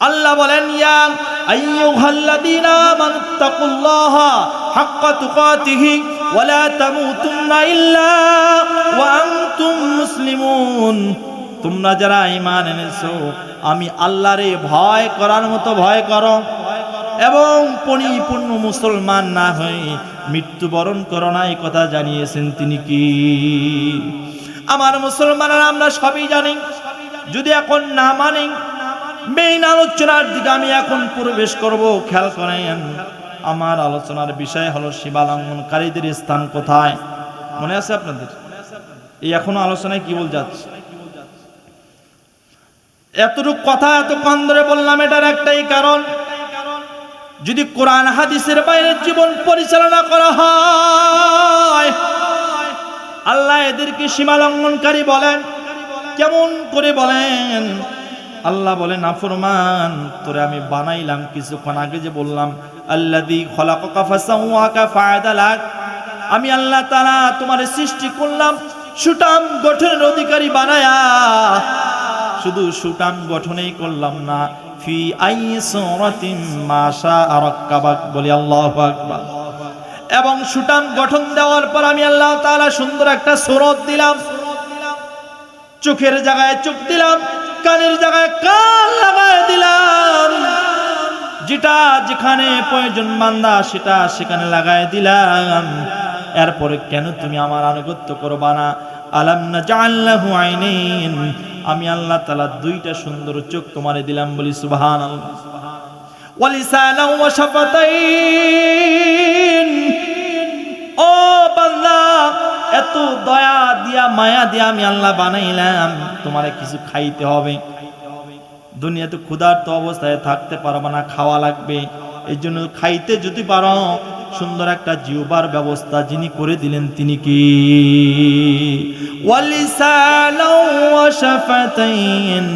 আল্লাহ বলেন, ইয়া আইয়ুহাল্লাযীনা আমানুত্তাকুল্লাহা হাক্কা তুকাতিহি ওয়া লা তামুতুন্না ইল্লা ওয়া আনতুম মুসলিমুন। তোমরা যারা ঈমান এনেছো, আমি আল্লাহরে ভয় করার মতো ভয় করো এবং পরিপূর্ণ মুসলমান না হয়ে মৃত্যুবরণ করো না। এই কথা জানিয়েছেন তিনি কি? আমার মুসলমানরা আমরা সবই জানি। যদি এখন না মানি, মেইন আলোচনার দিকে আমি এখন প্রবেশ করব। খেয়াল করেন, আমার আলোচনার বিষয় হলো সীমালঙ্ঘনকারীদের স্থান কোথায়। মনে আছে আপনাদের? এই এখনো আলোচনায় কি বল যাচ্ছে? এতটুকু কথা এতক্ষণ ধরে বললাম, এটার একটাই কারণ, যদি কোরআন হাদিসের বাইরে জীবন পরিচালনা করা হয়, আল্লাহ এদেরকে সীমালঙ্ঘনকারী বলেন। কেমন করে বলেন? আল্লাহ বলেন, নাফরমান, তোরে আমি বানাইলাম, কিছুক্ষণ আগে যে বললাম, আল্লাযী খলাকাকা ফাসাওয়াকা ফাআদালাক, আমি আল্লাহ তাআলা তোমার সৃষ্টি করলাম সুঠাম গঠনের অধিকারী বানায়া। শুধু সুঠাম গঠনেই করলাম না, ফি আই সূরাতিন মা শাআ রাক্কাবাক, বলি আল্লাহু আকবার। এবং সুঠাম গঠন দেওয়ার পর আমি আল্লাহ তাআলা সুন্দর একটা সূরত দিলাম। চোখের জায়গায় চোখ দিলাম, কানের জায়গায় কান লাগায় দিলাম, যেটা যেখানে প্রয়োজন বান্দা সেটা সেখানে লাগায় দিলাম। এরপরে কেন তুমি আমার আনুগত্য করবা না? আলাম নাজআল লাহু আইনাইন, আমি আল্লাহ তাআলা দুইটা সুন্দর চোখ তোমারে দিলাম, বলি সুবহানাল্লাহ। ওয়া লিসানাও ওয়া শাফাতাইন, ও বান্দা, এত দয়া দিয়া মায়া দিয়া আমি আল্লাহ বানাইলাম, তোমারে কিছু খাইতে হবে। দুনিয়াতে ক্ষুধার্ত অবস্থায় থাকতে পারবে না, খাওয়া লাগবে। এই জন্য খাইতে যদি পারো, সুন্দর একটা জিহ্বার ব্যবস্থা যিনি করে দিলেন তিনি কি? ওয়ালিসানাও ওয়া শাফাতাইন,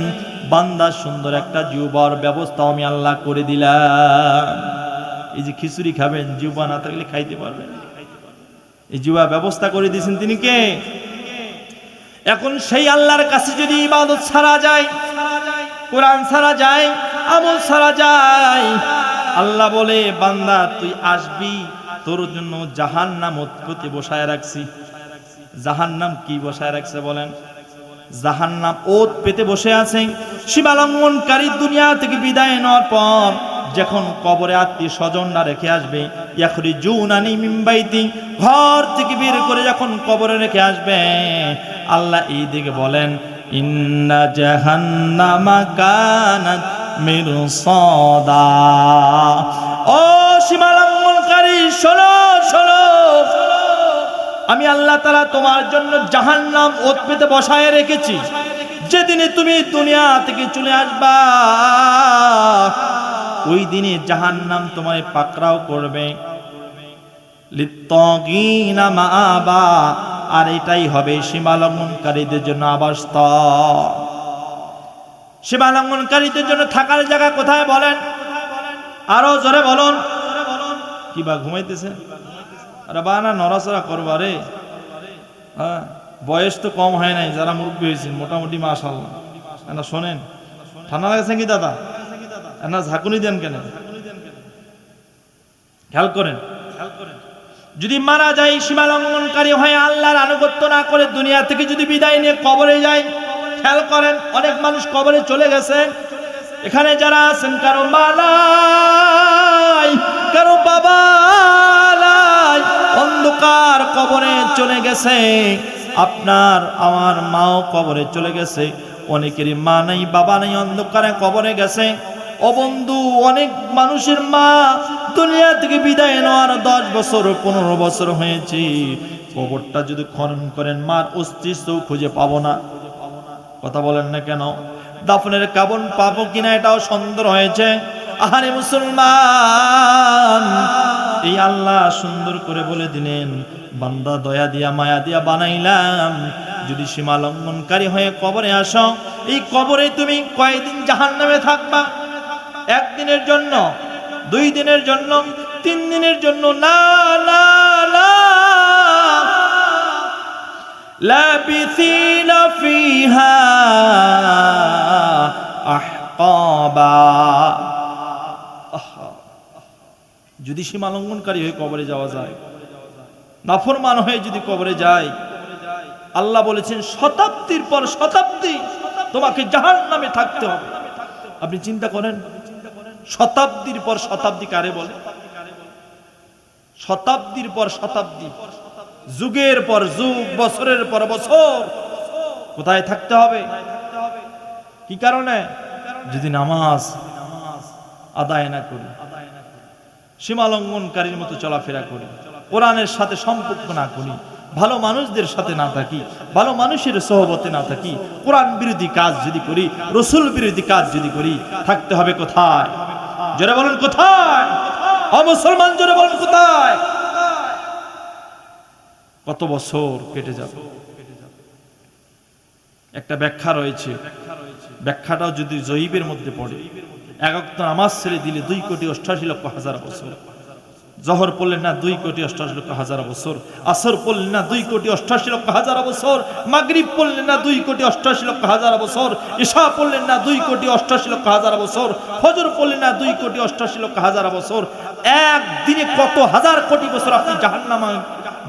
বান্দা সুন্দর একটা জিহ্বার ব্যবস্থা আমি আল্লাহ করে দিলাম। এই যে খিচুড়ি খাবেন, জিহ্বা না থাকলে খাইতে পারবেন, এই জিহ্বা ব্যবস্থা করে দিয়েছেন তিনি কে? এখন সেই আল্লাহর কাছে যদি ইবাদত ছাড়া যায়, কোরআন ছাড়া যায়, আমল ছাড়া যায়, আল্লাহ বলে, বান্দা তুই আসবি, তোর জন্য জাহান্নাম ওতপ্রোতে বসায় রাখছি। জাহান্নাম কি বসায় রাখছে বলেন? জাহান্নাম ওত পেতে বসে আছে। সীমালঙ্ঘনকারী দুনিয়া থেকে বিদায় নেওয়ার পর যখন কবরে আত্মীয় স্বজনরা রেখে আসবে, ইয়াখরিজুনানি মিন বাইতি, ঘর থেকে বের করে যখন কবরে রেখে আসবে, আল্লাহ এই দিকে বলেন, ইন্না জাহান্নামা কানাত মিরসাদা। ও সীমালঙ্ঘনকারী, শোনো শোনো, আমি আল্লাহ তাআলা তোমার জন্য জাহান্নাম ওত পেতে বসায় রেখেছি। যেদিনে তুমি দুনিয়া থেকে চলে আসবা, ওই দিনে জাহান্নাম তোমায় পাকড়াও করবে। লিত্তাগিনা মাআবা, আর এটাই হবে সীমালঙ্ঘনকারীদের জন্য আবাসস্থল। সীমালঙ্ঘনকারীদের জন্য থাকার জায়গা কোথায় বলেন? আরো জোরে বলুন। কি বা ঘুমাইতেছে? আরে বা না, নড়াচড়া করবা রে। হ্যাঁ, বয়স তো কম হয় নাই, যারা মুরব্বী হয়েছেন মোটামুটি মাশাআল্লাহ। না শোনেন, ঠান্ডা লাগছে কি দাদা? না ঝাঁকুনি দেন কেন? খেয়াল করেন, যদি মারা যায় সীমালঙ্ঘনকারী হয়ে, আল্লাহর আনুগত্য না করে দুনিয়া থেকে যদি বিদায় নিয়ে কবরে যায়, খেয়াল করেন, অনেক মানুষ কবরে চলে গেছে। এখানে যারা আছেন, কারো মা নাই, কারো বাবা নাই, অন্ধকার কবরে চলে গেছে। আপনার আমার মাও কবরে চলে গেছে। অনেকেরই মা নাই, বাবা নাই, অন্ধকারে কবরে গেছে। ও বন্ধু, অনেক মানুষের মা দুনিয়া থেকে বিদায় নেওয়ার 10 বছর 15 বছর হয়েছে। কবরটা যদি খনন করেন, মার অস্তিত্ব খুঁজে পাবো না। কথা বলেন না কেন? দাফনের কাফন পাবো কিনা এটাও সন্দেহ হয়েছে। আহারে মুসলমান, এই আল্লাহ সুন্দর করে বলে দিলেন, বান্দা দয়া দিয়া মায়া দিয়া বানাইলাম, যদি সীমালঙ্ঘনকারী হয়ে কবরে আসো, এই কবরে তুমি কয়দিন জাহান্নামে থাকবা? 1 দিনের জন্য, 2 দিনের জন্য, 3 দিনের জন্য না, না, না। লাবিসিনা ফিহা ইকাবা। যদি সীমা লঙ্ঘনকারী হয়ে কবরে যাওয়া যায়, নাফরমান হয়ে যদি কবরে যায়, আল্লাহ বলেছেন শতাব্দীর পর শতাব্দী তোমাকে জাহান্নামে থাকতে হবে। আপনি চিন্তা করেন, শতাব্দীর পর শতাব্দী কারে বলে? শতাব্দীর পর শতাব্দী, যুগের পর যুগ, বছরের পর বছর কোথায় থাকতে হবে? কি কারণে? যদি নামাজ আদায় না করি, সীমা লঙ্ঘনকারীর মতো চলাফেরা করি, কোরআনের সাথে সম্পর্ক না করি, ভালো মানুষদের সাথে না থাকি, ভালো মানুষের সোহবতে না থাকি, কোরআন বিরোধী কাজ যদি করি, রসুল বিরোধী কাজ যদি করি, থাকতে হবে কোথায়? জোরে বলেন কোথায়? মুসলমান জোরে বলেন কোথায়? কত বছর কেটে যাবে? একটা ব্যাখ্যা রয়েছে, ব্যাখ্যাটাও যদি জয়ীবের মধ্যে পড়ে, এক ওয়াক্ত নামাজ ছেড়ে দিলে 2,88,00,000 বছর, জহর পড়লেন না 2,88,00,000 বছর, আসর পড়লেন না 2,88,00,000 বছর, মাগরিব পড়লেন না 2,88,00,000 বছর, ইশা পড়লেন না 2,88,00,000 বছর, ফজর পড়লেন না 2,88,00,000 বছর। একদিনে কত হাজার কোটি বছর আপনি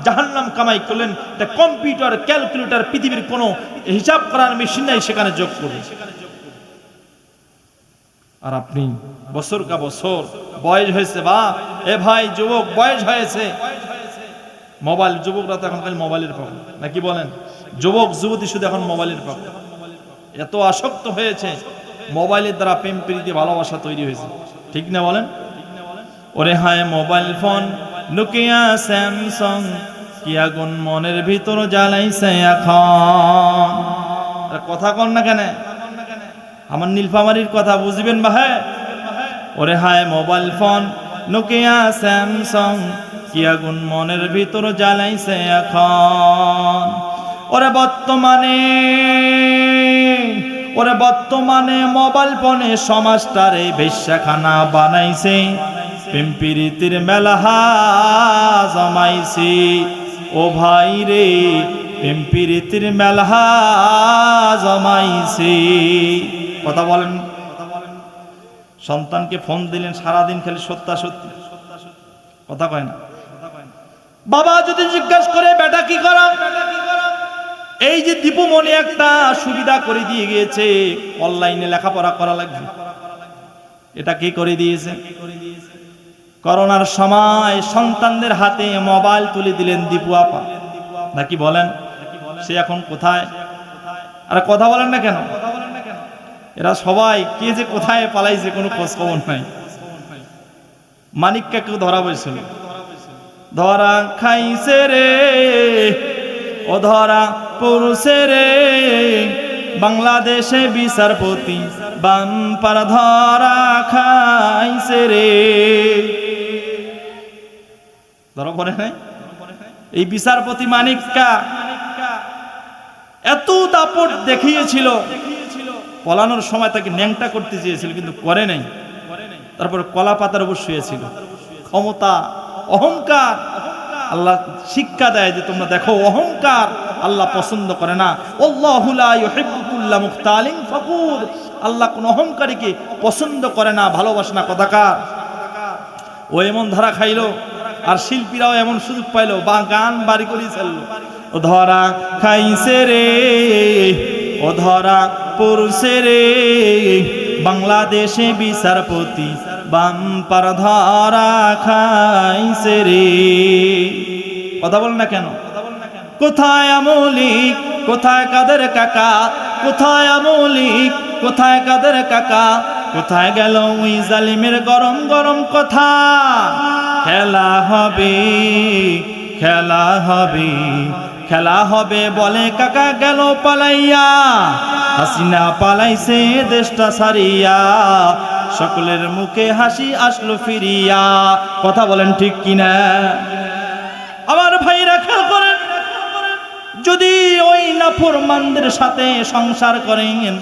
জাহান্নাম কামাই করলেন, এটা কম্পিউটার, ক্যালকুলেটর, পৃথিবীর কোনো হিসাব করার মেশিন নাই সেখানে যোগ করলেন। আর আপনি বছর কা বছর বয়স হয়েছে, বা এ ভাই যুবক বয়স হয়েছে, মোবাইল, যুবকরা তো এখন খালি মোবাইলের পাগল, নাকি বলেন? যুবক যুবতী শুধু এখন মোবাইলের পাগল, এত আসক্ত হয়েছে, মোবাইলের দ্বারা প্রেম প্রীতি ভালোবাসা তৈরি হয়েছে, ঠিক না বলেন? ওরে হায় মোবাইল ফোন, নোকিয়া স্যামসাং, কি আগুন মনের ভিতর জ্বালাইছে এখন। কথা কন না কেন? আমার নীলফামারীর কথা বুঝবেন ভাই। ওরে হায় মোবাইল ফোন, নোকিয়া স্যামসাং, কি আগুন মনের ভিতর জ্বালাইছে এখন। ওরে বর্তমানে মোবাইল ফোনে সমাজটারে বেশ্যাখানা বানাইছে, প্রেম প্রীতির মেলা জমাইছে। ও ভাই রে, প্রেম প্রীতির মেলা জমাইছে। কথা বলেন। সন্তানকে ফোন দিলেন, সারাদিন খালি সত্যা সত্যি, কথা কয় না। বাবা যদি জিজ্ঞাসা করে বেটা কি করো, এই যে দীপুমণি একটা সুবিধা করে দিয়ে গিয়েছে, অনলাইনে লেখাপড়া করা লাগবে, এটা কে করে দিয়েছে? করোনার সময় সন্তানদের হাতে মোবাইল তুলে দিলেন দীপু আপা, নাকি বলেন? সে এখন কোথায়? আর কথা বলেন না কেন? এরা সবাই কে যে কোথায় পালাইছে কোনো খোঁজ খবর নাই। মানিককে কেউ ধরা বলছিল, ধরা খাইছে রে, ও ধরা পড়ছে রে, বাংলাদেশে বিচারপতি বাম্পার ধরা খাইছে রে। ধরা পড়ে নাই? এই বিচারপতি মানিককা এত দাপট দেখিয়েছিল, পলানোর সময় তাকে ন্যাংটা করতে চেয়েছিল কিন্তু করে নাই। তারপরে কলা পাতার উপর শুয়েছিল। ক্ষমতা, অহংকার, আল্লাহ শিক্ষা দেয় যে তোমরা দেখো অহংকার আল্লাহ পছন্দ করে না। আল্লাহু লা ইউহিব্বু কুল্লা মুখতালিন ফাকুর, আল্লাহ কোন অহংকারীকে পছন্দ করে না, ভালোবাসে না। কথাকার ও এমন ধরা খাইলো, আর শিল্পীরাও এমন সুযোগ পাইলো, বা গান বাড়ি করে চাললো। ও ধরা খাইছে রে, ও ধরা পড়ছে রে, বাংলাদেশে বিচারপতি বাম্পার ধরা খাইছে রে। কথা বল না কেন? কোথায় আমলিক, কোথায় কাদের কাকা, কোথায় আমলিক, কোথায় কাদের কাকা, কোথায় গেল ওই জালিমের গরম গরম কথা। খেলা হবে, খেলা হবে, খেলা হবে বলে কাকা গেল পালাইয়া, হাসিনা পালাইছে দেশটা সারিয়া, সকলের মুখে হাসি আসলো ফিরিয়া। কথা বলেন ঠিক কিনা? আমার ভাইরা খেয়াল করেন, যদি ওই নাফরমানদের সাথে সংসার করেন,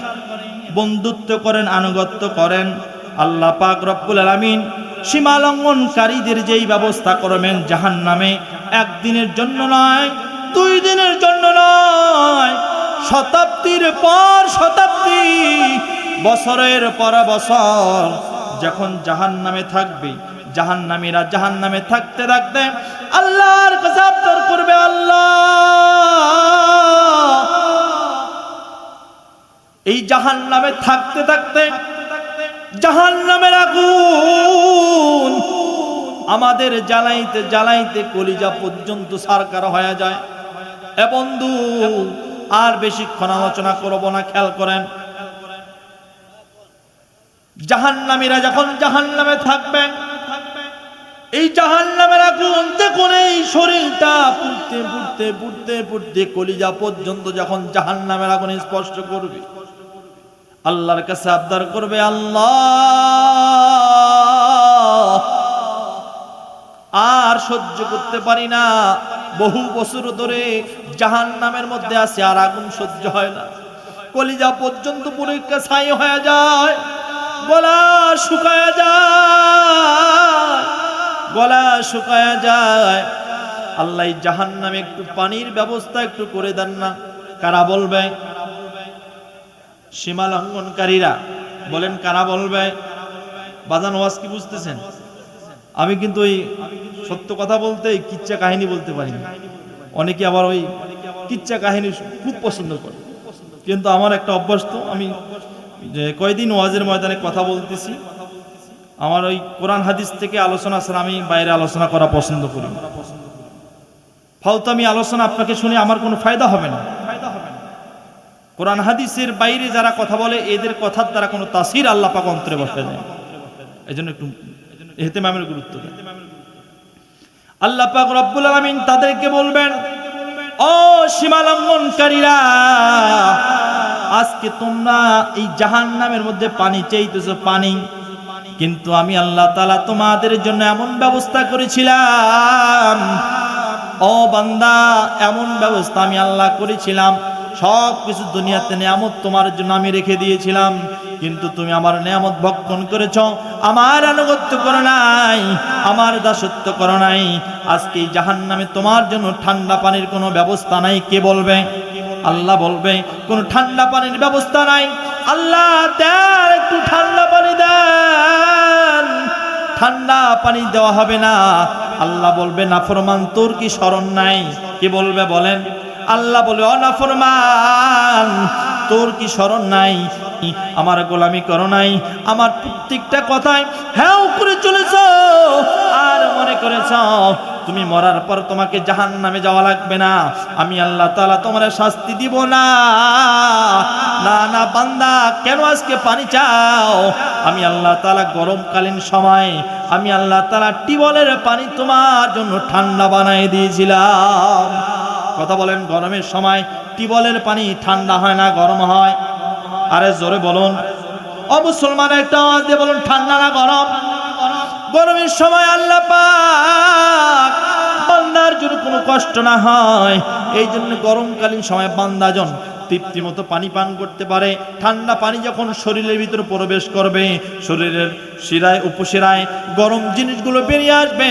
বন্ধুত্ব করেন, আনুগত্য করেন, আল্লাহ পাক রব্বুল আলামিন সীমা লঙ্ঘনকারীদের যেই ব্যবস্থা করবেন জাহান্নামে, একদিনের জন্য নয়, 2 দিনের জন্য নয়, শতাব্দীর পর শতাব্দী বছরের পর বছর যখন জাহান্নামে থাকবে, জাহান্নামীরা জাহান্নামে থাকতে থাকতে আল্লাহর কাছে আবদার করবে, আল্লাহ এই জাহান্নামে থাকতে থাকতে জাহান্নামের আগুন আমাদের জ্বালাইতে জ্বালাইতে কলিজা পর্যন্ত সারকার হয়ে যায়। এ বন্ধু, আর বেশিক্ষণ আলোচনা করব না, খেয়াল করেন। জাহান্নামীরা যখন জাহান্নামে থাকবেন, এই জাহান্নামের আগুন দেখুন এই শরীরটা পুড়তে পুড়তে পুড়তে পুড়তে কলিজা পর্যন্ত যখন জাহান্নামের আগুন স্পর্শ করবে, আল্লাহর কাছে আবদার করবে, আল্লাহ আর সহ্য করতে পারি না, বহু বছর ধরে জাহান্নামের মধ্যে আছে, আর আগুন সহ্য হয় না, কলিজা পর্যন্ত পুরো ছাই হয়ে যায়, গলা শুকায়া যায়, গলা শুকায়া যায়। আল্লাহ জাহান্নামে একটু পানির ব্যবস্থা একটু করে দেন না। কারা বলবে? সীমা লঙ্ঘনকারীরা। বলেন কারা বলবে? বাজান ওয়াজ কি বুঝতেছেন? আমি কিন্তু ওই সত্য কথা বলতে কিচ্ছা কাহিনী বলতে পারি না। অনেকে আবার ওই কিচ্ছা কাহিনী খুব পছন্দ করে, কিন্তু আমার একটা অভ্যাস, তো আমি যে কয়দিন ওয়াজের ময়দানে কথা বলতেছি, আমার ওই কোরআন হাদিস থেকে আলোচনা ছাড়া আমি বাইরে আলোচনা করা পছন্দ করি না। ফালতু আমি আলোচনা আপনাকে শুনে আমার কোনো ফায়দা হবে না। কোরআন হাদিসের বাইরে যারা কথা বলে, এদের কথার দ্বারা কোনো তাসির আল্লাহ পাক অন্তরে বসে যায়। এই জন্য একটু ইহতিমামের গুরুত্ব দেন। আল্লাহ পাক রব্বুল আলামিন তাদেরকে বলবেন, ও সীমা লঙ্ঘনকারীরা, আজকে তোমরা এই জাহান্নামের মধ্যে পানি চাইতেছো, পানি, কিন্তু আমি আল্লাহ তাআলা তোমাদের জন্য এমন ব্যবস্থা করেছিলাম, ও বান্দা, এমন ব্যবস্থা আমি আল্লাহ করেছিলাম, সব কিছু দুনিয়াতে নিয়ামত তোমার জন্য আমি রেখে দিয়েছিলাম, কিন্তু তুমি আমার নিয়ামত ভক্ষণ করেছো, আমার আনুগত্য করো নাই, আমার দাসত্ব করো নাই। আজকে এই জাহান্নামে তোমার জন্য ঠান্ডা পানির কোনো ব্যবস্থা নাই। কে বলবে? আল্লাহ বলবে কোনো ঠান্ডা পানির ব্যবস্থা নাই। আল্লাহ দেন, একটু ঠান্ডা পানি দেন। ঠান্ডা পানি দেওয়া হবে না। আল্লাহ বলবে, নাফরমান তোর কি শরণ নাই? কে বলবে? বলেন। আল্লাহ বলে, ও নাফরমান তোর কি শরণ নাই? আমার গোলামি করো নাই, আমার প্রত্যেকটা কথায় হ্যাঁ করে চলেছ, আর মনে করেছ তুমি মরার পর তোমাকে জাহান্নামে যাওয়া লাগবে না, আমি আল্লাহ তাআলা তোমার শাস্তি দিব না। না না বান্দা, কেন আজকে পানি চাও? আমি আল্লাহ তাআলা গরমকালীন সময় আমি আল্লাহ তাআলা টিউবওয়েলের পানি তোমার জন্য ঠান্ডা বানিয়ে দিয়েছিলাম। কথা বলেন, গরমের সময় টিউবওয়েলের পানি ঠান্ডা হয় না, গরম হয়? আরে জোরে বলুন। ও মুসলমান, একটা আওয়াজ দিয়ে বলুন, ঠান্ডা না গরম? গরমের সময় আল্লাহ পাক বান্দার জন্য কোনো কষ্ট না হয়, এই জন্য গরমকালীন সময় বান্দাজন তৃপ্তি মতো পানি পান করতে পারে। ঠান্ডা পানি যখন শরীরের ভিতরে প্রবেশ করবে, শরীরের শিরায় উপশিরায় গরম জিনিসগুলো বেরিয়ে আসবে,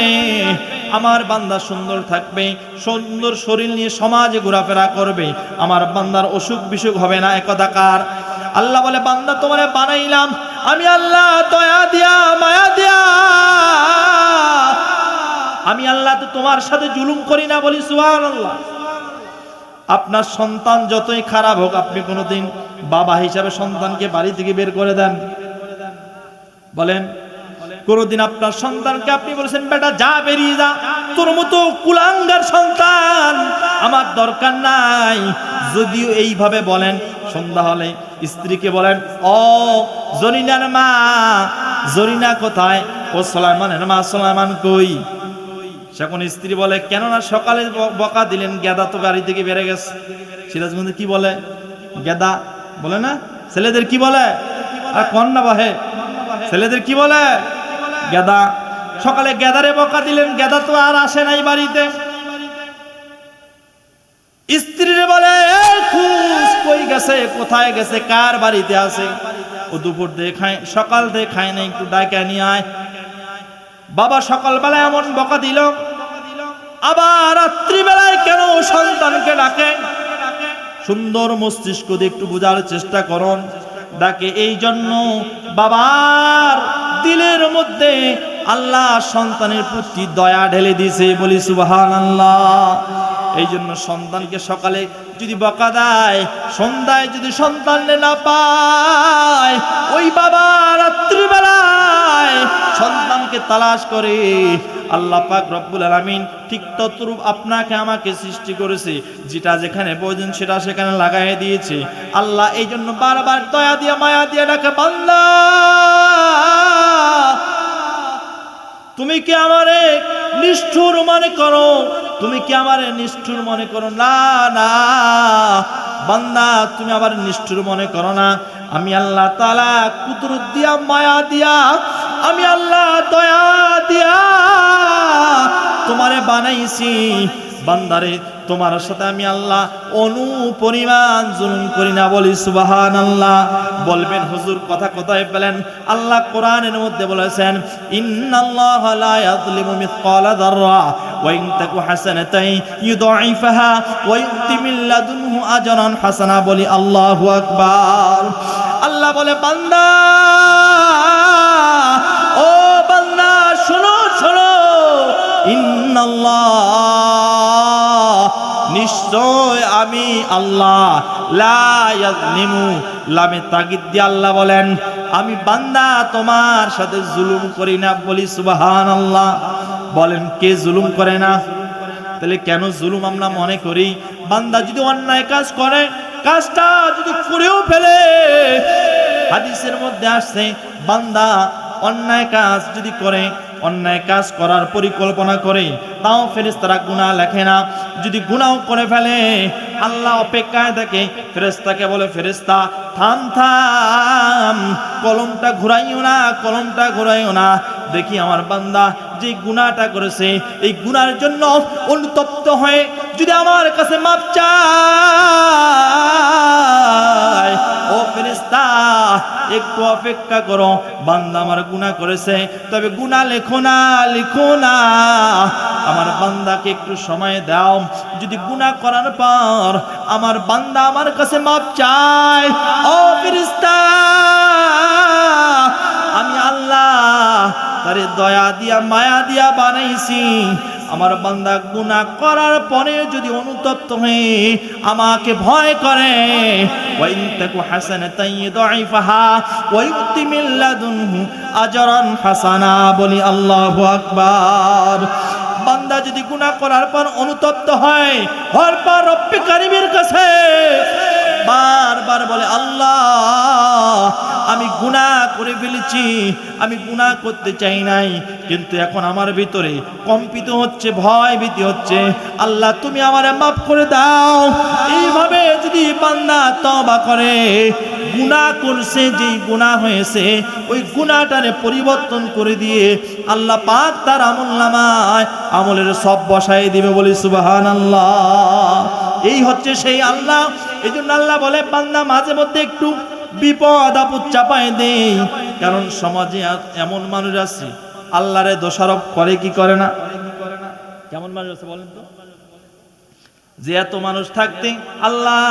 আমার বান্দা সুন্দর থাকবে, সুন্দর শরীর নিয়ে সমাজে ঘোরাফেরা করবে, আমার বান্দার অসুখ বিসুখ হবে না। একদাকার আল্লাহ বলে, বান্দা তোমারে বানাইলাম আমি আল্লাহ দয়া দিয়া মায়া দিয়া, আমি আল্লাহ তো তোমার সাথে জুলুম করি না। বলি সুবহানাল্লাহ। আপনার সন্তান যতই খারাপ হোক, আপনি কোনোদিন বাবা হিসাবে সন্তানকে বাড়ি থেকে বের করে দেন? বলেন। কোনোদিন আপনার সন্তানকে আপনি বলেছেন, বেটা যা, বেরিয়ে যা, তোর মতো কুলাঙ্গার সন্তান আমার দরকার নাই? যদিও এইভাবে বলেন, সন্ধ্যা হলে স্ত্রীকে বলেন, ও জরিনার মা, জরিনা কোথায়? ও সুলাইমানের মা, সুলাইমান কই? সেখন স্ত্রী বলে, কেননা সকালে বকা দিলেন, গেদা তো বাড়ি থেকে বেড়ে গেছে। সিরাজগঞ্জে কি বলে? গেদা বলে না? ছেলেদের কি বলে? আর কন্যা বাহে, ছেলেদের কি বলে? গেদা। সকালে গেদারে বকা দিলেন, গেদা তো আর আসে নাই বাড়িতে। স্ত্রীরে বলে, খুঁজ, কই গেছে, কোথায় গেছে, কার বাড়িতে আছে? ও দুপুর দিয়ে খায়, সকাল দিয়ে খায় না, একটু ডাকা নিয়ে আয়। বাবা সকালবেলা এমন বকা দিল, আবার রাত্রিবেলায় কেন সন্তানকে ডাকে? সুন্দর মস্তিষ্ক দিয়ে একটু বোঝার চেষ্টা করুন। ডাকে এই জন্য বাবার দিলের মধ্যে আল্লাহ সন্তানের প্রতি দয়া ঢেলে দিয়েছে, বলি সুবহানাল্লাহ। এই জন্য সন্তানকে সকালে যদি বকা দেয়, সন্ধ্যায় যদি সন্তান না পায়, ওই বাবা রাত্রিবেলায় সন্তানকে তালাশ করে। আল্লাহ পাক রব্বুল আলামিন ঠিক ততরূপ আপনাকে আমাকে সৃষ্টি করেছে, যেটা যেখানে প্রয়োজন সেটা সেখানে লাগাই দিয়েছে। আল্লাহ এই জন্য বারবার দয়া দিয়ে মায়া দিয়ে ডাকে, বান্দা তুমি কি আমারে নিষ্ঠুর মনে করো? তুমি কি আমারে নিষ্ঠুর মনে করো? না না বান্দা, তুমি আবার নিষ্ঠুর মনে করো না। আমি আল্লাহ তাআলা কুদরত দিয়া মায়া দিয়া, আমি আল্লাহ দয়া দিয়া তোমারে বানাইছি। বান্দারে তোমার সাথে আমি আল্লাহ অনুপরিমাণ জুলুম করি না, বলি সুবহানাল্লাহ। বলবেন হুজুর কথা কোথায় পেলেন? আল্লাহ কোরআনের মধ্যে বলেছেন, ইন্নাল্লাহা লা ইয়াযলিমু মিসকালা যাররা ওয়া ইন তাকু হাসানাতান ইউদাইফাহা ওয়া ইউতি মিন লাদুনহু আজরান হাসানা, বলি আল্লাহু আকবার। আল্লাহ বলে, বান্দা ও বান্দা শোনো শোনো, ইন্নাল্লাহ নিশ্চয় আমি আল্লাহ, লা ইয়াযলিমু লামে তাগিদ দিয়ে আল্লাহ বলেন আমি বান্দা তোমার সাথে জুলুম করি না, বলি সুবহানাল্লাহ। বলেন কে জুলুম করে না? তাহলে কেন জুলুম আমরা মনে করি? বান্দা যদি অন্যায় কাজ করে, কাজটা যদি করেও ফেলে, হাদিসের মধ্যে আসছে বান্দা অন্যায় কাজ যদি করে, অন্যায় কাজ করার পরিকল্পনা করে, তাও ফেরেশতারা গুনাহ লেখে না। যদি গুনাহ করে ফেলে, আল্লাহ অপেক্ষায় থাকে, ফেরেশতাকে বলে, ফেরেশতা থাম থাম, কলমটা ঘুরাইও না, কলমটা ঘুরাইও না। দেখি আমার বান্দা যে গুনাহটা করেছে, এই গুনাহের জন্য অনুতপ্ত হয়ে যদি আমার কাছে মাপ চায়, ও ফেরেশতা একটু অপেক্ষা করো, বান্দা আমার গুনাহ করেছে, তবে গুনাহ লেখো না, লিখো না, আমার বান্দাকে একটু সময় দাও। যদি গুনাহ করার পর আমার বান্দা আমার কাছে মাপ চায়, ও ফেরেশতা আমি আল্লাহ তারে দয়া দিয়া মায়া দিয়া বানাইছি। আমার বান্দা গুনাহ করার পরে যদি অনুতপ্ত হয়ে আমাকে ভয় করে, ওয়া ইন তাকু হাসানাতান ইউদাইফাহা ওয়া ইউতি মিন লাদুনহু আজরান হাসানা, বলি আল্লাহু আকবার। বান্দা যদি গুনাহ করার পর অনুতপ্ত হয়, হওয়ার পর রব্বে কারীমের কাছে বারবার বলে, আল্লাহ আমি গুনাহ করে ফেলেছি, আমি গুনাহ করতে চাই নাই, কিন্তু এখন আমার ভিতরে কম্পিত হচ্ছে, ভয় ভীতি হচ্ছে, আল্লাহ তুমি আমারে মাফ করে দাও। এইভাবে যদি বান্দা তওবা করে, গুনাহ করছে, যেই গুনাহ হয়েছে ওই গুনাহটারে পরিবর্তন করে দিয়ে আল্লাহ পাক তার আমলনামায় আমলের সব বসায় দিবে, বলি সুবহানাল্লাহ। এই হচ্ছে সেই আল্লাহ। এই জন্য আল্লাহ বলে, বান্দা মাঝে মধ্যে একটু বিপদ আপদ চাপায় দেই, কারণ সমাজে এমন মানুষ আছে আল্লাহরে দোষারোপ করে কি করে না? কেমন মানুষ আছে বলেন তো? যে এত মানুষ থাকতে, আল্লাহ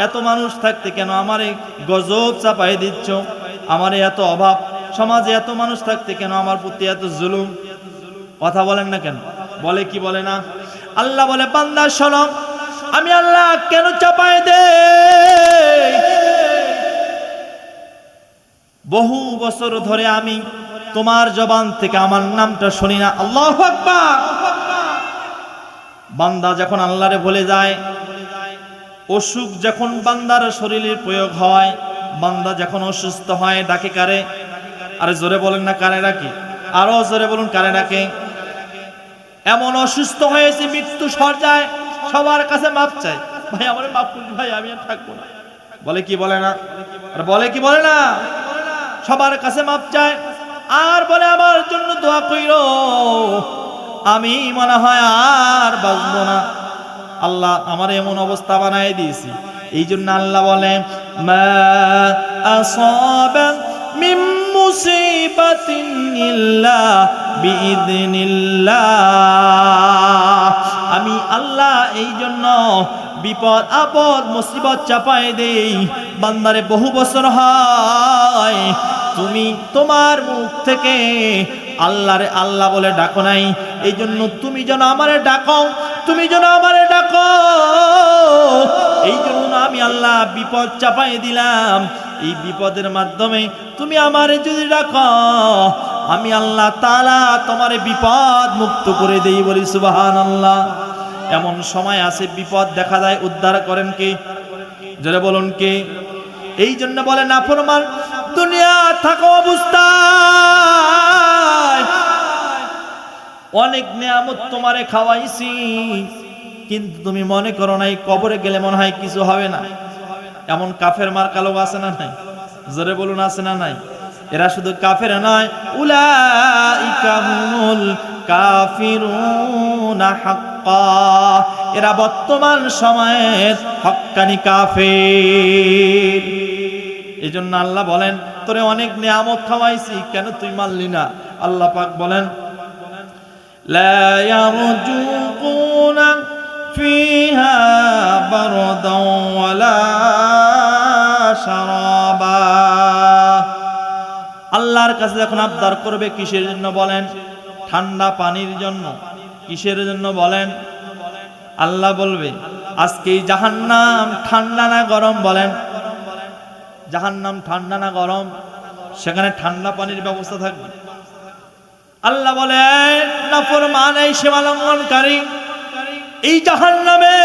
এত মানুষ থাকতে কেন আমারে গজব চাপাই দিচ্ছ? আমারে এত অভাব, সমাজে এত মানুষ থাকতে কেন আমার প্রতি এত জুলুম? কথা বলেন না কেন? বলে কি বলে না? আল্লাহ বলে, বান্দা শোনো, আমি আল্লাহ কেন চাপাই দেই? বহু বছর ধরে আমি তোমার জবান থেকে আমার নামটা শুনি না। আল্লাহু আকবার। বান্দা যখন আল্লাহরে ভুলে যায়, অসুখ যখন বান্দার শরীরের প্রয়োগ হয়, বান্দা যখন অসুস্থ হয়, ডাকে কারে? আরে জোরে বলেন না, কারে ডাকে? আরো জোরে বলুন, কারে ডাকে? এমন অসুস্থ হয়েছে, মৃত্যু সরজায়, সবার কাছে মাপ চায়, ভাই আমারে মাফ করুন, ভাই আমি আর থাকবো না। বলে কি বলে না? আর বলে কি বলে না? সবার কাছে মাপ চায়, আর বলে আমার জন্য দোয়া কইরো, আমি মনে হয় আর বাঁচবো না। আল্লাহ আমার এমন অবস্থা বানায় দিয়েছি। এই জন্য আল্লাহ বলে, মা আসাবা মিন মুসিবাতিন ইল্লা বিইذনিল্লাহ। আমি আল্লাহ এই জন্য বিপদ আপদ মুসিবত চাপায় দেই। বান্দারে বহু বছর হয় তুমি তোমার মুখ থেকে আল্লাহরে আল্লাহ বলে ডাকো নাই, এই জন্য তুমি যেন আমারে ডাকো, তুমি যেন আমারে ডাকো, এই জন্য আমি আল্লাহ বিপদ চাপাই দিলাম। এই বিপদের মাধ্যমে তুমি আমারে যদি ডাকো, আমি আল্লাহ তাআলা তোমারে বিপদ মুক্ত করে দেই। বলি সুবহানাল্লাহ। এমন সময় আছে বিপদ দেখা যায়, উদ্ধার করেন কে? যারা বলুন কে? এই জন্য বলে নাফরমান দুনিয়া থাকা অবস্থায় অনেক নিয়ামত তোমারে খাওয়াইছি, কিন্তু তুমি মনে করো নাই কবরে গেলে মনে হয় কিছু হবে না। এমন কাফের মার্কা লোক আছে না নাই? জোরে বলুন আছে না নাই? এরা শুধু কাফের নয়, উলাইকা হুমুল কাফিরুনা হাক্কা, এরা বর্তমান সময়ের হক্কানি কাফের। এই জন্য আল্লাহ বলেন তোরে অনেক নিয়ামত খাওয়াইছি, কেন তুই মানলি না? আল্লাহ পাক বলেন লা ইয়ারজুকুনা ফিহা বারদাও ওয়ালা শারাবা। আল্লাহর কাছে যখন আবদার করবে কিসের জন্য বলেন? ঠান্ডা পানির জন্য। কিসের জন্য বলেন? আল্লাহ বলবে আজকে এই জাহান্নাম ঠান্ডা না গরম? বলেন জাহান্নাম ঠান্ডা না গরম? সেখানে ঠান্ডা পানির ব্যবস্থা থাকবে। আল্লাহ বলে নাফরমান এই সীমালঙ্ঘনকারী, এই জাহান্নামে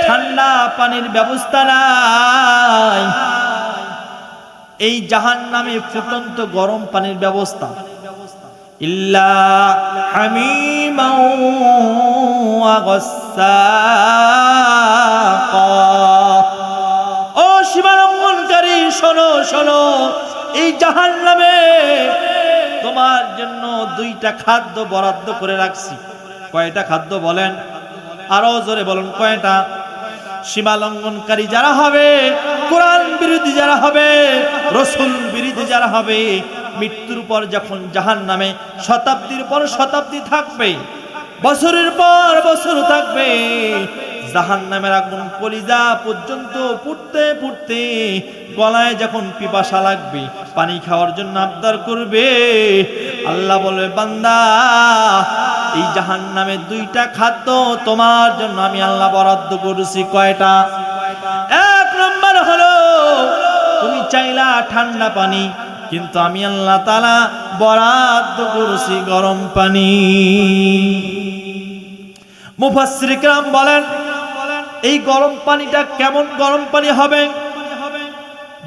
ঠান্ডা পানির ব্যবস্থা নাই, এই জাহান্নামে ফুটন্ত গরম পানির ব্যবস্থা। ইল্লা হামিমাও ওয়া গাসসাকা। ও সীমালঙ্ঘনকারী শোনো শোনো, এই জাহান্নামে তোমার জন্য দুইটা খাদ্য বরাদ্দ করে রাখছি। কয়টা খাদ্য বলেন? আরো জোরে বলুন কয়টা? সীমালঙ্ঘনকারী যারা হবে, কোরআন বিরোধী যারা হবে, রাসূল বিরোধী যারা হবে, মৃত্যুর পর যখন জাহান্নামে শতাব্দীর পর শতাব্দী থাকবে, বছরের পর বছর থাকবে, জাহান্নামের আগুন কলিজা পর্যন্ত পুড়তে পুড়তে গলায় যখন পিপাসা লাগবে, পানি খাওয়ার জন্য আবদার করবে, আল্লাহ বলবে বান্দা এই জাহান্নামে দুইটা খাদ্য তোমার জন্য আমি আল্লাহ বরাদ্দ করেছি। কয়টা? এক নম্বর হলো তুমি চাইলা ঠান্ডা পানি, কিন্তু আমি আল্লাহ তাআলা বরাদ্দ করেছি গরম পানি। মুফাসসির কিরাম বলেন এই গরম পানিটা কেমন গরম পানি হবে?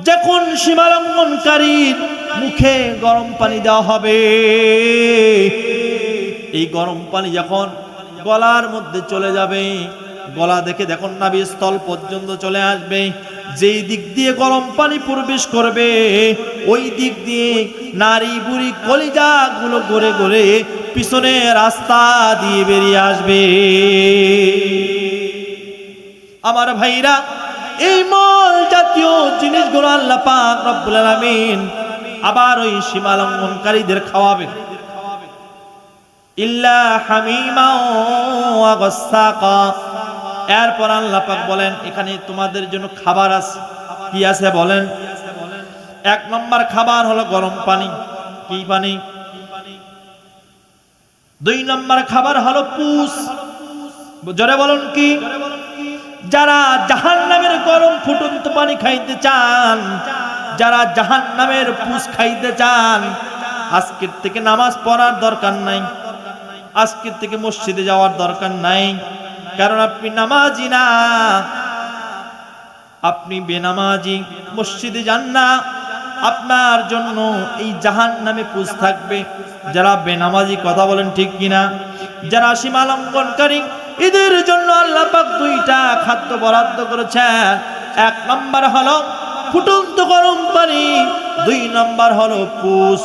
যখন সীমালঙ্ঘনকারীর মুখে গরম পানি দেওয়া হবে, এই গরম পানি যখন গলার মধ্যে চলে যাবে, গলা দেখে দেখুন নাভি স্থল পর্যন্ত চলে আসবে, যেই দিক দিয়ে গরম পানি প্রবেশ করবে ওই দিক দিয়ে নারী বুড়ি কলিজা গুলো গড়ে গড়ে পিছনে রাস্তা দিয়ে বেরিয়ে আসবে। আমার ভাইরা, এই মল জাতীয় জিনিসগুলো আল্লাহ পাক রব্বুল আলামিন আবার ওই সীমালঙ্ঘনকারীদের খাওয়াবেন। ইল্লা হামিমা ওয়া গাসসাকা। এরপর আল্লাহ পাক বলেন এখানে তোমাদের জন্য খাবার আছে। কি আছে বলেন? এক নম্বর খাবার হলো গরম পানি। কি পানি? দুই নম্বর খাবার হলো পুষ। জোরে বলুন কি? যারা জাহান্নামের গরম ফুটন্ত পানি খাইতে চান, যারা জাহান্নামের পুষ খাইতে চান, আজকের থেকে নামাজ পড়ার দরকার নাই, আজকের থেকে মসজিদে যাওয়ার দরকার নাই, কারণ আপনি নামাজি না, আপনি বেনামাজি, মসজিদে যান না, আপনার জন্য এই জাহান্নামে পুষ থাকবে। যারা বেনামাজি কথা বলেন ঠিক কিনা? যারা সীমালঙ্ঘনকারী এদের জন্য আল্লাহ পাক দুইটা খাদ্য বরাদ্দ করেছেন। এক নম্বর হলো ফুটন্ত গরম পানি, দুই নম্বর হলো পুষ।